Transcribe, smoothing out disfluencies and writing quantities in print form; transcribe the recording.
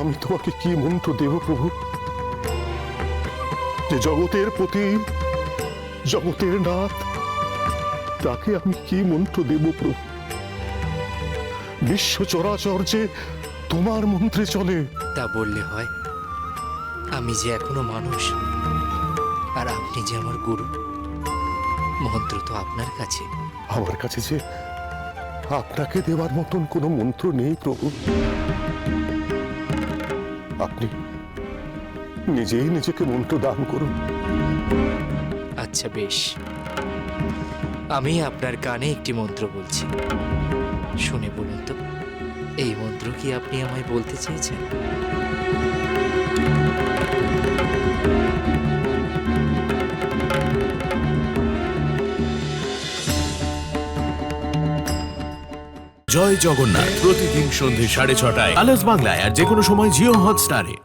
আমি তোমাকে কি মন্ত্র দেব প্রভু, যে জগতের পতি, জগতের নাথ, তাকে আমি কি মন্ত্র দেব প্রভু? বিশ্ব চরাচর যে তোমার মন্ত্রে চলে। তা বললে হয়? আমি যে এখনো মানুষ, আর আপনি যে আমার গুরু। মন্ত্র তো আপনার কাছে। আমার কাছে যে আপনাকে দেওয়ার মতন কোনো মন্ত্র নেই প্রভু। আপনি নিজেই নিজেকে মন্ত্র দান করুন। আচ্ছা বেশ, আমি আপনার কানে একটি মন্ত্র বলছি, শুনে বলুন তো, এই মন্ত্র কি আপনি আমায় বলতে চেয়েছেন? জয় জগন্নাথ প্রতিদিন সন্ধ্যে 6:30 আলোস বাংলায় আর যে কোনো সময় জিও হটস্টারে।